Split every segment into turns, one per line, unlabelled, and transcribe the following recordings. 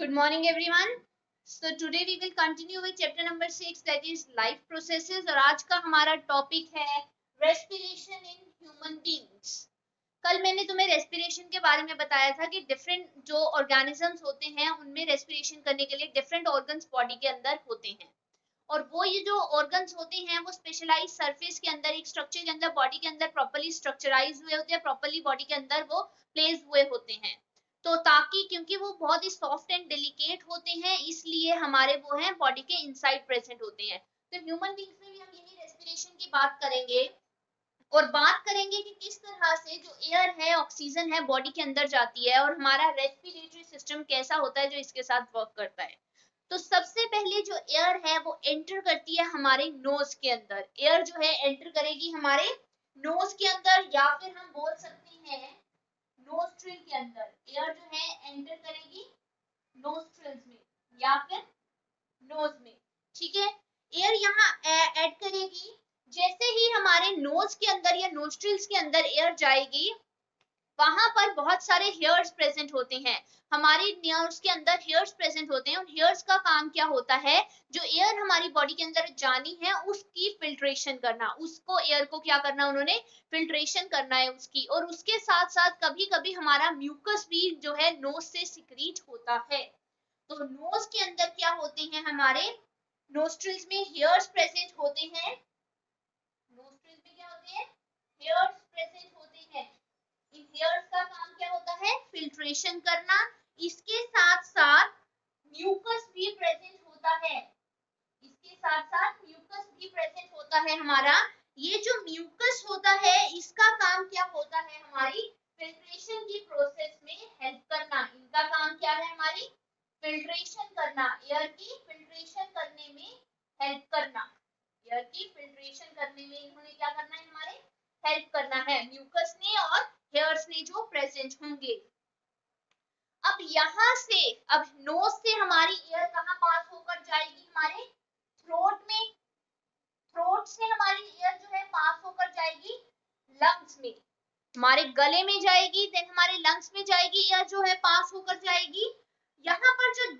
Good morning, everyone. So today we will continue with chapter number 6, that is life processes. और आज का हमारा topic है respiration in human beings. कल मैंने तुम्हें रेस्पिरेशन के बारे में बताया था कि डिफरेंट जो ऑर्गेनिजम्स होते हैं उनमें रेस्पिरेशन करने के लिए डिफरेंट ऑर्गन्स बॉडी के अंदर होते हैं, और वो ये जो ऑर्गन्स होते हैं वो स्पेशलाइज सरफेस के अंदर एक स्ट्रक्चर के अंदर बॉडी के अंदर प्रॉपर्ली स्ट्रक्चराइज हुए होते हैं, प्रॉपर्ली बॉडी के अंदर वो प्लेस हुए होते हैं। तो ताकि क्योंकि वो बहुत ही सॉफ्ट एंड डेलिकेट होते हैं इसलिए हमारे वो हैं बॉडी के इनसाइड प्रेजेंट होते हैं। तो ह्यूमन बींग्स में भी हम यही रेस्पिरेशन की बात करेंगे और बात करेंगे कि किस तरह से जो एयर है, ऑक्सीजन है, बॉडी के अंदर जाती है और हमारा रेस्पिरेटरी सिस्टम कैसा होता है जो इसके साथ वर्क करता है। तो सबसे पहले जो एयर है वो एंटर करती है हमारे नोज के अंदर। एयर जो है एंटर करेगी हमारे नोज के अंदर, या फिर हम बोल सकते हैं नोस्ट्रिल के अंदर। एयर जो है एंटर करेगी नोस्ट्रिल्स में या फिर नोज में, ठीक है। एयर यहाँ ऐड करेगी, जैसे ही हमारे नोज के अंदर या नोस्ट्रिल्स के अंदर एयर जाएगी वहां पर बहुत सारे हेयर्स प्रेजेंट होते हैं। हमारे नर्व्स के अंदर हेयर्स प्रेजेंट होते हैं। उन हेयर्स का काम क्या होता है, जो एयर हमारी बॉडी के अंदर जानी है उसकी फिल्ट्रेशन करना, उसको एयर को क्या करना, उन्होंने फिल्ट्रेशन करना है उसकी। और उसके साथ साथ कभी कभी हमारा म्यूकस भी जो है नोज से सिक्रीट होता है। तो नोज के अंदर क्या होते हैं, हमारे नोस्ट्रिल्स में हेयर्स प्रेजेंट होते हैं। नोस्ट्रिल्स में क्या होते हैं, हेयर्स प्रेजेंट होते हैं। इन हेयर्स का काम क्या होता है, फिल्ट्रेशन करना। इसके साथ साथ म्यूकस भी प्रेजेंट होता है। इसके साथ साथ म्यूकस भी प्रेजेंट होता है हमारा। ये जो म्यूकस होता है इसका काम क्या होता है, हमारी फिल्ट्रेशन की प्रोसेस में हेल्प करना। इनका काम क्या है, हमारी फिल्ट्रेशन करना, एयर की फिल्ट्रेशन करने में हेल्प करना। एयर की फिल्ट्रेशन करने में इन्होंने क्या करना है, हमारे हेल्प करना है, म्यूकस ने और हेयर्स ने जो प्रेजेंट होंगे। अब यहाँ से, अब नोज से हमारी एयर कहाँ पास होकर जाएगी, हमारे थ्रोट में। थ्रोट से हमारी एयर जो है पास होकर जाएगी लंग्स में, हमारे गले में जाएगी, देन हमारे लंग्स में जाएगी, एयर जो है पास होकर जाएगी। यहाँ पर जो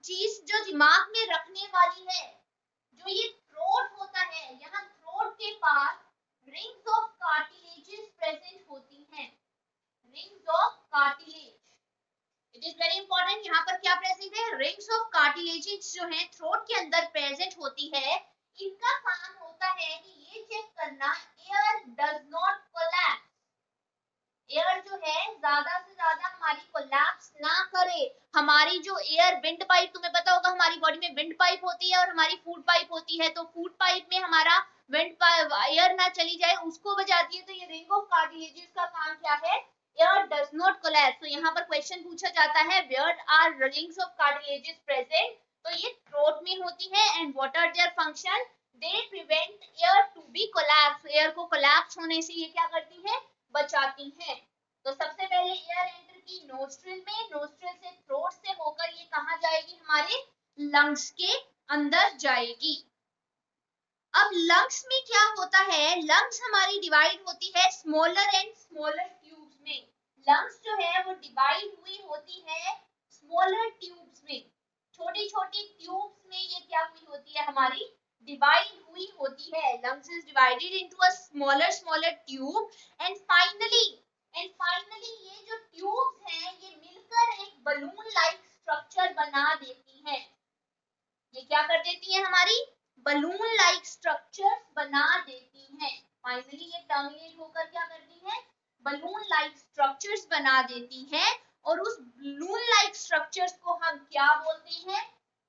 चीज जो दिमाग में रखने वाली है, जो ये थ्रोट होता है, यहाँ थ्रोट के पास रिंग्स ऑफ कार्टिलेजेस प्रेजेंट होती हैं। Rings of cartilage, it is very important. यहाँ पर क्या प्रेजेंट है, रिंग्स ऑफ कार्टिलेजेस जो है थ्रोट के अंदर प्रेजेंट होती है। इनका काम होता है कि ये चेक करना air does not collapse, air जो है ज्यादा से ज्यादा हमारी कोलैप्स ना करे। हमारी जो एयर विंड पाइप, तुम्हें पता होगा हमारी बॉडी में विंड पाइप होती है और हमारी फूड पाइप होती है। तो फूड पाइप में हमारा विंड पाइप एयर ना चली जाए उसको बचाती है। तो ये रिंग ऑफ कार्टिलेजेस का काम क्या है, एयर डज नॉट कोलैप्स। तो यहाँ पर क्वेश्चन पूछा जाता है, where are rings of cartilages present. तो ये थ्रोट में होती है। And what are their function, they prevent air to be collapse. Air को कोलैप्स होने से ये क्या करती है, बचाती है। तो सबसे पहले एयर एंटर की नोस्ट्रिल में, नोस्ट्रिल से थ्रोट से होकर ये कहाँ जाएगी, हमारे लंग्स के अंदर जाएगी। अब लंग्स में क्या होता है, लंग्स हमारी डिवाइड होती है स्मॉलर एंड स्मॉलर ट्यूब्स में। लंग्स जो है वो डिवाइड हुई होती है स्मॉलर ट्यूब्स में, छोटी छोटी ट्यूब्स में ये क्या हुई होती है, हमारी डिवाइड हुई होती है। Lungs is divided into a smaller smaller tube and finally ये जो ट्यूब्स हैं ये मिलकर एक बलून लाइक स्ट्रक्चर बना देती हैं। ये क्या कर देती है, हमारी बलून लाइक स्ट्रक्चर्स बना देती हैं। फाइनली ये टर्मिनेट होकर क्या करती है, बलून लाइक स्ट्रक्चर्स बना देती है। और उस बलून लाइक स्ट्रक्चर्स को हम क्या बोलते हैं,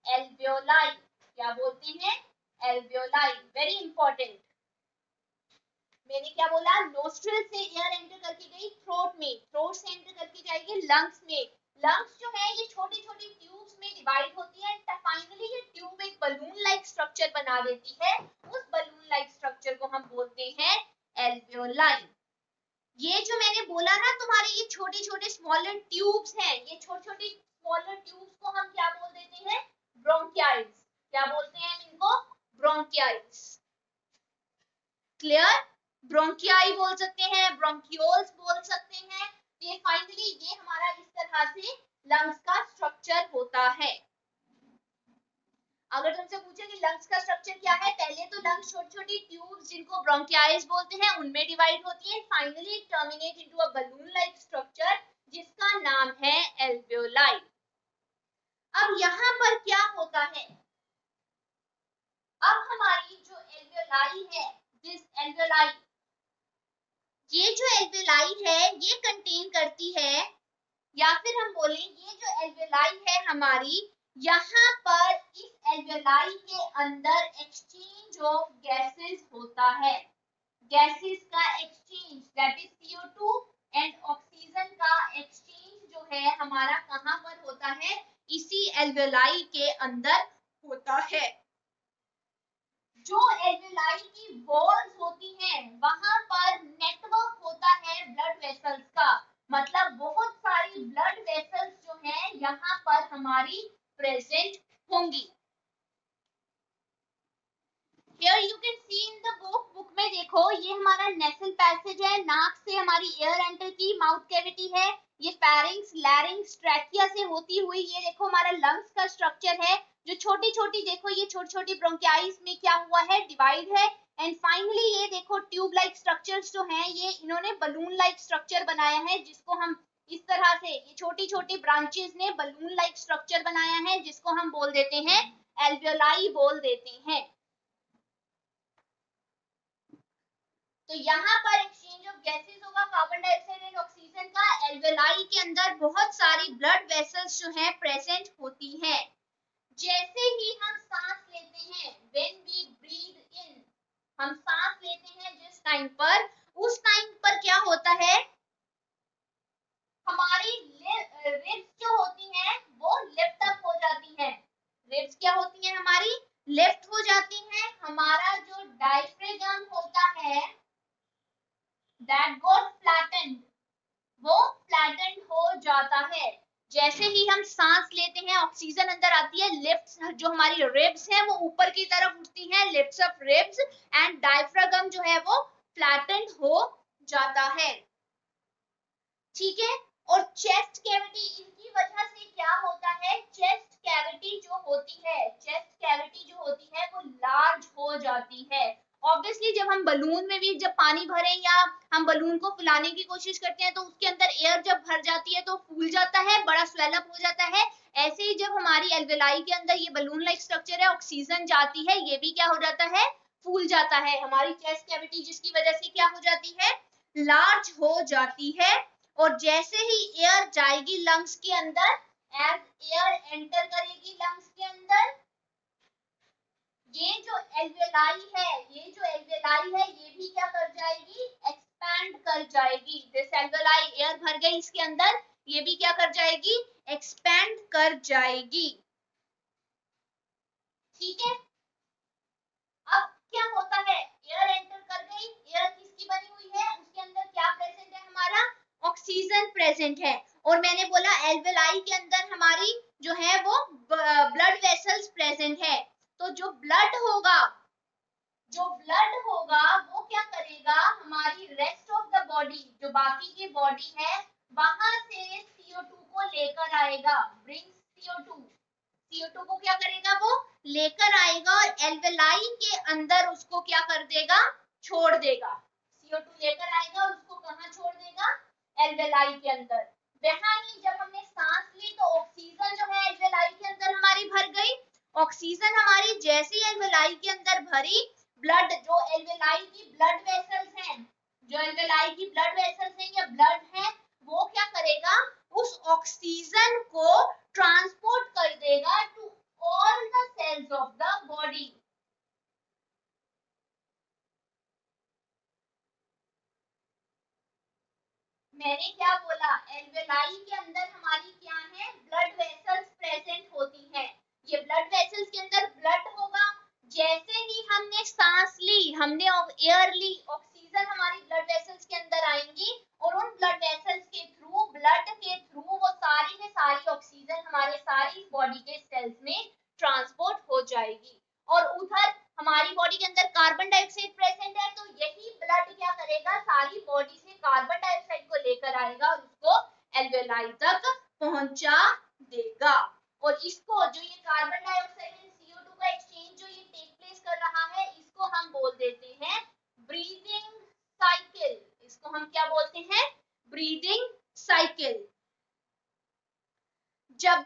एल्वियोलाई। क्या बोलते हैं, एल्वियोलाई। Very important. मैंने क्या बोला, नोस्ट्रिल से एयर एंटर करके गई थ्रोट में, थ्रोट से एंटर करके जाएगी लंग्स में। लंग्स जो है ये छोटी छोटी ट्यूब्स में डिवाइड होती है। फाइनली ये ट्यूब एक बलून लाइक स्ट्रक्चर बना देती है। उस बलून लाइक स्ट्रक्चर को हम बोलते हैं एल्वियोलाई। ये जो मैंने बोला ना तुम्हारे, ये छोटे छोटे स्मॉलर ट्यूब्स हैं, ये छोटे छोटे स्मॉलर ट्यूब्स को हम क्या बोल देते हैं, ब्रोंकियाइल्स। क्या बोलते हैं इनको, ब्रोंकियाइल्स। क्लियर, ब्रोंकियाई बोल सकते हैं, ब्रोंकियोल्स बोल सकते हैं। ये फाइनली ये हमारा इस तरह से लंग्स का स्ट्रक्चर स्ट्रक्चर होता है। अगर तुमसे पूछे कि लंग्स का स्ट्रक्चर क्या है, पहले तो लंग्स छोटी छोटी ट्यूब्स जिनको ब्रोंकियाल्स बोलते हैं उनमें डिवाइड होती है, finally terminate into a balloon like structure जिसका नाम है एल्वियोलाई। अब यहाँ पर क्या होता है, अब हमारी जो एल्वियोलाई है, दिस एल्वियोलाई, ये जो एल्वियोलाई है ये कंटेन करती है, या फिर हम बोलें ये जो एल्वियोलाई है हमारी, यहाँ पर इस एल्वियोलाई के अंदर एक्सचेंज ऑफ गैसेस होता है, गैसेस का exchange, that is CO2 and oxygen का एक्सचेंज जो है हमारा कहाँ पर होता है, इसी एल्वियोलाई के अंदर होता है। जो एल्वियोलाई की वॉल्स होती हैं वहां पर नेटवर्क होता है ब्लड वेसल्स का, मतलब बहुत सारी ब्लड वेसल्स जो हैं यहाँ पर हमारी प्रेजेंट होंगी। Here you can see in the book में देखो ये हमारा नेसल पैसेज है, नाक से हमारी एयर एंटर की, माउथ कैविटी है, ये फेरिंक्स, लैरिंक्स, ट्रैकिया से होती हुई ये देखो हमारा लंग्स का स्ट्रक्चर है, जो छोटी छोटी देखो ये छोटी छोटी ब्रोंकियाइज में क्या हुआ है, डिवाइड है, एंड फाइनली ये देखो ट्यूब लाइक स्ट्रक्चर्स जो हैं ये इन्होंने बलून लाइक स्ट्रक्चर बनाया है, जिसको हम इस तरह से ये छोटी छोटी ब्रांचेस ने बलून लाइक स्ट्रक्चर बनाया है, जिसको हम बोल देते हैं एल्वियोलाई बोल देते हैं। तो यहाँ पर एक्सचेंज ऑफ गैसेस होगा, कार्बन डाइऑक्साइड एंड ऑक्सीजन का। एल्वियोलाई के अंदर बहुत सारी ब्लड वेसल्स जो हैं प्रेजेंट होती हैं। जैसे ही हम सांस लेते हैं, व्हेन वी ब्रीथ इन, हम सांस लेते हैं जिस टाइम पर, उस टाइम पर क्या होता है, हमारी रिब्स जो होती हैं वो लिफ्ट अप हो जाती हैं। रिब्स क्या होती हैं हमारी, लिफ्ट हो जाती हैं। हमारा जो डायफ्राम होता है that got flattened, वो फ्लैटेंड हो जाता है। जैसे ही हम सांस लेते हैं ऑक्सीजन अंदर आती है, लिफ्ट्स जो हमारी रिब्स हैं वो ऊपर की तरफ उठती हैं, lifts of ribs, and diaphragm जो है वो फ्लैटेंड हो जाता है। ठीक है, और चेस्ट कैविटी, इनकी वजह से क्या होता है, चेस्ट कैविटी जो होती है, चेस्ट कैविटी जो होती है वो लार्ज हो जाती है। ऑब्वियसली जब हम बलून में भी जब पानी भरें या हम बलून को फुलाने की कोशिश करते हैं तो उसके अंदर एयर जब भर जाती है तो फूल जाता है, बड़ा स्वेल अप हो जाता है। ऐसे ही जब हमारी एल्वियोलाई के अंदर ये बलून लाइक स्ट्रक्चर है, ऑक्सीजन जाती है, ये भी क्या हो जाता है, फूल जाता है। हमारी चेस्ट कैविटी जिसकी वजह से क्या हो जाती है, लार्ज हो जाती है। और जैसे ही एयर जाएगी लंग्स के अंदर, एज एयर एंटर करेगी लंग्स के अंदर, ये जो एल्वियोलाई है, ये जो एल्वियोलाई है ये भी क्या कर जाएगी, एक्सपैंड कर जाएगी। दिस एल्वियोलाई, एयर भर गई इसके अंदर, ये भी क्या कर जाएगी, एक्सपैंड कर जाएगी। ठीक है, अब क्या होता है, एयर एंटर कर गई, एयर किसकी बनी हुई है, उसके अंदर क्या प्रेजेंट है हमारा, ऑक्सीजन प्रेजेंट है। और मैंने बोला एल्वियोलाई के अंदर हमारी जो है वो ब्लड वेसल्स प्रेजेंट है। तो जो ब्लड होगा वो क्या करेगा, हमारी रेस्ट ऑफ द बॉडी, जो बाकी की बॉडी है, वहां से CO2 को लेकर आएगा, ब्रिंग्स CO2 को क्या करेगा, वो लेकर आएगा और एल्वियोलाई के अंदर उसको क्या कर देगा, छोड़ देगा। CO2 लेकर आएगा और उसको कहाँ छोड़ देगा, एल्वियोलाई के अंदर। वहां ही जब हमने सांस ली तो ऑक्सीजन जो है एल्वियोलाई के अंदर हमारी भर गई। ऑक्सीजन हमारी जैसे ही एल्वियोलाई के अंदर भरी, ब्लड, जो एल्वियोलाई की ब्लड वेसल्स हैं, जो एल्वियोलाई की ब्लड वेसल्स हैं या ब्लड है, वो क्या करेगा, उस ऑक्सीजन को ट्रांसपोर्ट कर देगा to all the cells of the body. मैंने क्या बोला, एल्वियोलाई के अंदर हमारी क्या है, ब्लड वेसल्स प्रेजेंट होती हैं। ये ब्लड वेसल्स के अंदर ब्लड होगा। जैसे ही हमने सांस ली, हमने एयर ली, ऑक्सीजन हमारी ब्लड वेसल्स के अंदर आएंगी और उन ब्लड वेसल्स के थ्रू, ब्लड के थ्रू वो सारी के सारी ऑक्सीजन हमारे सारी बॉडी के सेल्स में ट्रांसपोर्ट हो जाएगी। और उधर हमारी बॉडी के अंदर कार्बन डाइऑक्साइड प्रेजेंट है, तो यही ब्लड क्या करेगा, सारी बॉडी से कार्बन डाइऑक्साइड को लेकर आएगा और उसको एल्वियोलाई तक पहुंचा देगा। और इसको जो ये कार्बन डाइऑक्साइड एंड CO2 का एक्सचेंज जो ये टेक प्लेस कर रहा है, इसको हम बोल देते हैं ब्रीदिंग साइकिल। इसको हम क्या बोलते हैं? Breathing cycle. जब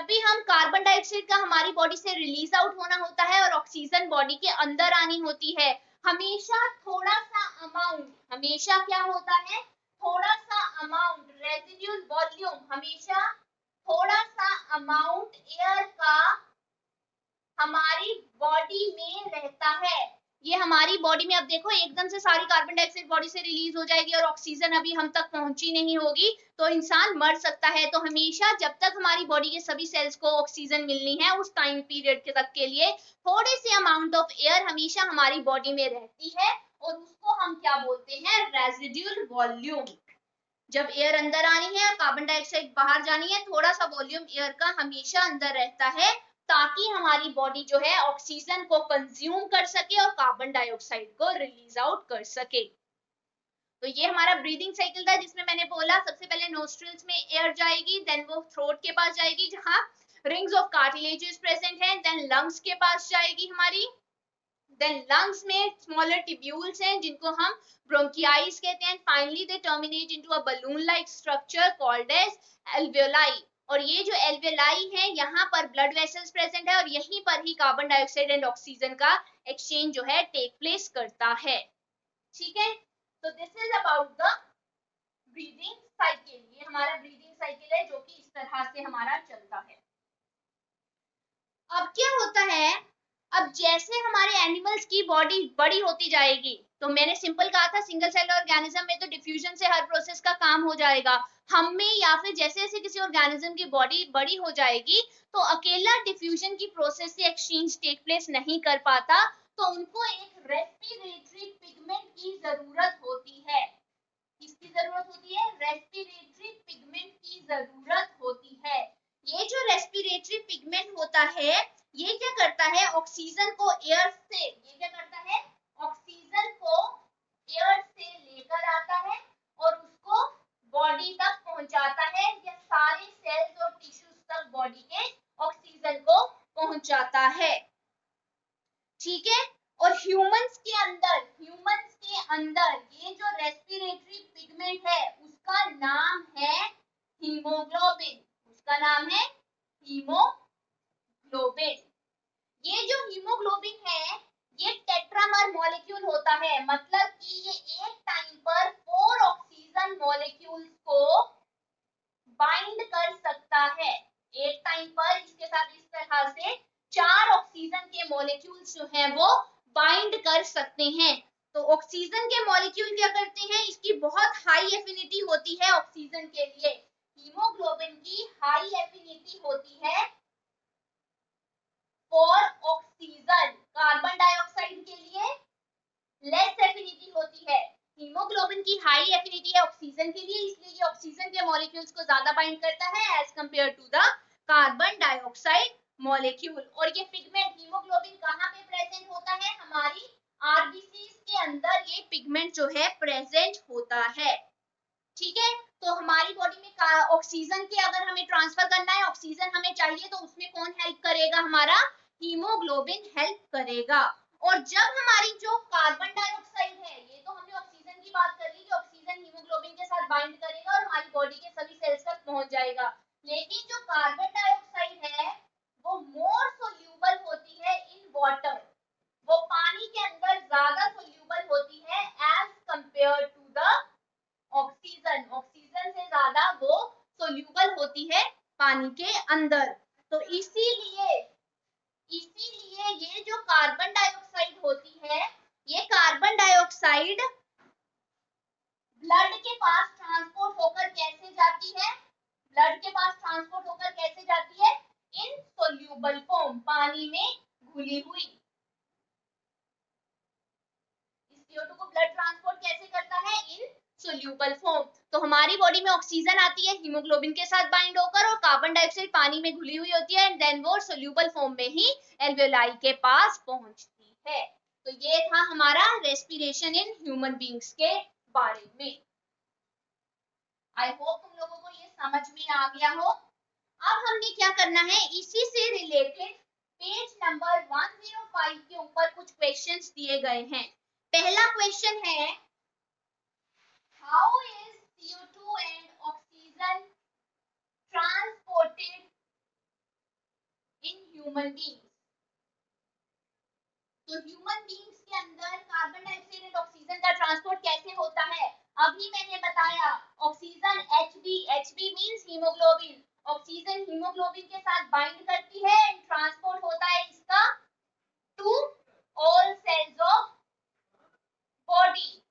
भी हम कार्बन डाइऑक्साइड का हमारी बॉडी से रिलीज आउट होना होता है और ऑक्सीजन बॉडी के अंदर आनी होती है, हमेशा थोड़ा सा अमाउंट, हमेशा क्या होता है? थोड़ा सा अमाउंट, रेजिड्यूल वॉल्यूम, हमेशा थोड़ा सा अमाउंट एयर का हमारी बॉडी में रहता है। ये हमारी बॉडी में, अब देखो एकदम से सारी कार्बन डाइऑक्साइड बॉडी से रिलीज हो जाएगी और ऑक्सीजन अभी हम तक पहुंची नहीं होगी तो इंसान मर सकता है। तो हमेशा जब तक हमारी बॉडी के सभी सेल्स को ऑक्सीजन मिलनी है उस टाइम पीरियड के तक के लिए थोड़े से अमाउंट ऑफ एयर हमेशा हमारी बॉडी में रहती है और उसको हम क्या बोलते हैं? Residual volume. जब एयर अंदर आनी है और कार्बन डाइऑक्साइड बाहर जानी है, थोड़ा सा वॉल्यूम एयर का हमेशा अंदर रहता है ताकि हमारी बॉडी जो है ऑक्सीजन को कंज्यूम कर सके और कार्बन डाइऑक्साइड को रिलीज आउट कर सके। तो ये हमारा ब्रीदिंग साइकिल था जिसमें मैंने बोला सबसे पहले नोस्ट्रिल्स में एयर जाएगी, देन वो थ्रोट के पास जाएगी जहां रिंग्स ऑफ कार्टिलेजेस प्रेजेंट है, देन लंग्स के पास जाएगी हमारी, देन लंग्स में स्मॉलर ट्यूब्यूल्स हैं जिनको हम ब्रोंकियाइज कहते हैं, finally they terminate into a balloon like structure called as alveoli. और ये जो एल्वियोलाई है यहाँ पर ब्लड वेसल्स प्रेजेंट है और यहीं पर ही कार्बन डाइऑक्साइड एंड ऑक्सीजन का एक्सचेंज जो है टेक प्लेस करता है। ठीक है, तो this is about the breathing cycle. ये हमारा ब्रीदिंग साइकिल है जो कि इस तरह से हमारा चलता है। अब क्या होता है, अब जैसे हमारे एनिमल्स की बॉडी बड़ी होती जाएगी, तो मैंने सिंपल कहा था सिंगल सेल ऑर्गेनिज्म में तो डिफ्यूजन से हर प्रोसेस का काम हो जाएगा। हम में या फिर जैसे जैसे किसी ऑर्गेनिज्म की बॉडी बड़ी हो जाएगी तो अकेला डिफ्यूजन की प्रोसेस से एक्सचेंज टेक प्लेस नहीं कर पाता, तो उनको एक रेस्पिरेटरी पिगमेंट की जरूरत होती है। किसकी जरूरत होती है? रेस्पिरेटरी पिगमेंट की जरूरत होती है। ये जो रेस्पिरेटरी पिगमेंट होता है ये क्या करता है? ऑक्सीजन को एयर से, ये क्या करता है? ऑक्सीजन को एयर से लेकर आता है और उसको बॉडी तक पहुंचाता है, या सारे सेल्स और टिश्यूज तक बॉडी के ऑक्सीजन को पहुंचाता है। ठीक है, और ह्यूमंस के अंदर ये जो रेस्पिरेटरी पिगमेंट है उसका नाम है हीमोग्लोबिन। उसका नाम है हीमोग्लोबिन। ये जो हीमोग्लोबिन है ये टेट्रामर मॉलिक्यूल होता है, मतलब कि ये एक टाइम पर 4 ऑक्सीजन मॉलिक्यूल्स को बाइंड कर सकता है। एक टाइम पर इसके साथ इस तरह से 4 ऑक्सीजन के मॉलिक्यूल्स जो हैं वो बाइंड कर सकते हैं। तो ऑक्सीजन के मॉलिक्यूल क्या करते हैं? इसकी बहुत हाई एफिनिटी होती है ऑक्सीजन के लिए। हीमोग्लोबिन की हाई एफिनिटी होती है फॉर ऑक्सीजन। कार्बन डाइऑक्साइड के लिए लेस एफिनिटी होती है। हीमोग्लोबिन की हाई एफिनिटी है ऑक्सीजन के लिए, इसलिए ये ऑक्सीजन के मॉलिक्यूल्स को ज्यादा बाइंड करता है as compare to the carbon dioxide molecule. और ये पिगमेंट हीमोग्लोबिन कहाँ पे प्रेजेंट होता है? हमारी आरबीसीज के अंदर ये पिगमेंट जो है प्रेजेंट होता है। ठीक है, तो हमारी बॉडी में ऑक्सीजन के अगर हमें ट्रांसफर करना है, ऑक्सीजन हमें चाहिए, तो उसमें कौन हेल्प करेगा? हमारा हीमोग्लोबिन हेल्प करेगा। और जब हमारी जो कार्बन डाइऑक्साइड है, ये तो हमने ऑक्सीजन की बात कर ली कि ऑक्सीजन हीमोग्लोबिन के साथ बाइंड करेगा और हमारी बॉडी के सभी सेल्स तक पहुंच जाएगा, लेकिन जो कार्बन डाइऑक्साइड है वो मोर सोल्यूबल होती है इन वाटर। वो पानी के अंदर ज्यादा सोल्यूबल होती है as compare to the oxygen. Oxygen से ज्यादा वो सोल्यूबल होती है पानी के अंदर। तो इसीलिए ये जो कार्बन डाइऑक्साइड होती है, ये कार्बन डाइऑक्साइड ब्लड के पास ट्रांसपोर्ट होकर कैसे जाती है? ब्लड के पास ट्रांसपोर्ट होकर कैसे जाती है? इन सोल्यूबल फॉर्म, पानी में घुली हुई। इस CO2 को ब्लड ट्रांसपोर्ट कैसे करता है? इन सोल्यूबल फॉर्म। तो हमारी बॉडी में ऑक्सीजन आती है हीमोग्लोबिन के साथ बाइंड होकर और कार्बन डाइऑक्साइड पानी में घुली हुई होती है एंड देन वो सोल्यूबल फॉर्म में ही एल्वियोलाई के पास पहुंचती है। तो ये था हमारा रेस्पिरेशन इन ह्यूमन बीइंग्स के बारे में। आई होप तुम लोगों को ये समझ में आ गया हो। अब हमने क्या करना है, इसी से रिलेटेड पेज नंबर 105 के ऊपर कुछ क्वेश्चंस दिए गए हैं। पहला क्वेश्चन है, how is CO2 and oxygen transported in human beings. तो ह्यूमन बीइंग्स के अंदर कार्बन डाइऑक्साइड एंड ऑक्सीजन का ट्रांसपोर्ट कैसे होता है। अभी मैंने बताया oxygen Hb means haemoglobin, oxygen haemoglobin के साथ बाइंड करती है एंड ट्रांसपोर्ट होता है इसका to all cells of body.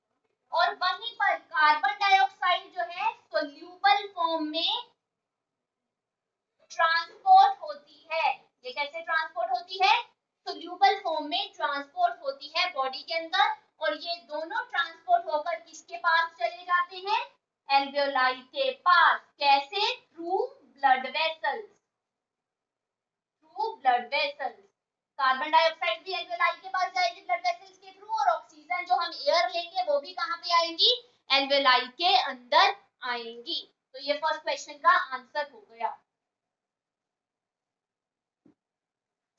और वहीं पर कार्बन डाइऑक्साइड जो है सोल्यूबल फॉर्म में ट्रांसपोर्ट होती है। ये कैसे ट्रांसपोर्ट होती है, सोल्यूबल फॉर्म में ट्रांसपोर्ट होती है बॉडी के अंदर। और ये दोनों ट्रांसपोर्ट होकर किसके पास चले जाते हैं, एल्वेओलाई के पास। कैसे, through blood vessels, through blood vessels. Carbon dioxide भी एल्वेओलाई के पास जाएगी ब्लड वेसल्स के थ्रू, और ऑक्सीजन जो हम एयर लेंगे वो भी कहां पे आएंगी, एल्वेओलाई के अंदर आएंगी। तो ये फर्स्ट क्वेश्चन का आंसर हो गया।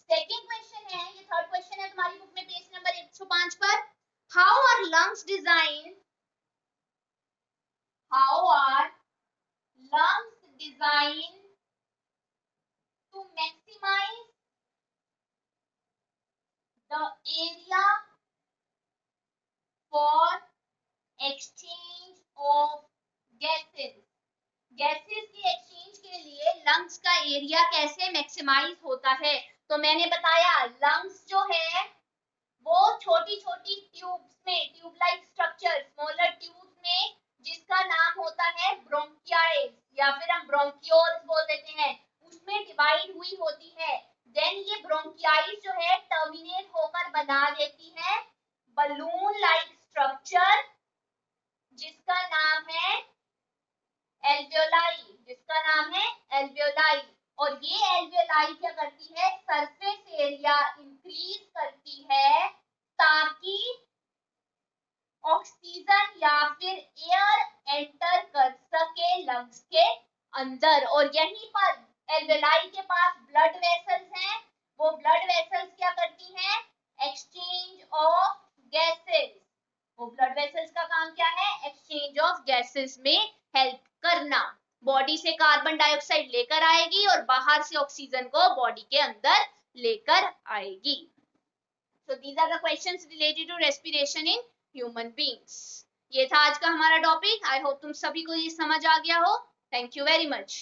सेकंड क्वेश्चन है, ये थर्ड क्वेश्चन है तुम्हारी बुक में पेज नंबर 105 पर। How are lungs design, how are lungs design to maximize the area for exchange of gases. Gases की एक्सचेंज के लिए लंग्स का एरिया कैसे मैक्सिमाइज होता है। तो मैंने बताया लंग्स जो है वो छोटी छोटी ट्यूब्स में, tube like structure, smaller tubes में, जिसका नाम होता है ब्रोंकियाइज या फिर हम ब्रोंकियोल्स बोल देते हैं, उसमें डिवाइड हुई होती है। देन ये ब्रोंकियाइज जो है टर्मिनेट होकर बना देती है बलून लाइक स्ट्रक्चर, जिसका नाम है एल्वेओलाई, जिसका नाम है एल्वेओलाई। और ये एल्वेओलाई क्या करती है, सरफेस एरिया इंक्रीज करती है ताकि ऑक्सीजन या फिर एयर एंटर कर सके लंग्स के अंदर। और यहीं पर एल्वेओलाई के पास ब्लड वेसल्स हैं, वो ब्लड वेसल्स क्या करती हैं, एक्सचेंज ऑफ गैसेस। वो ब्लड वेसल्स का काम क्या है, एक्सचेंज ऑफ गैसेस में हेल्प करना। बॉडी से कार्बन डाइऑक्साइड लेकर आएगी और बाहर से ऑक्सीजन को बॉडी के अंदर लेकर आएगी। So these are the questions related to respiration in human beings. ये था आज का हमारा टॉपिक। आई होप तुम सभी को ये समझ आ गया हो। Thank you very much.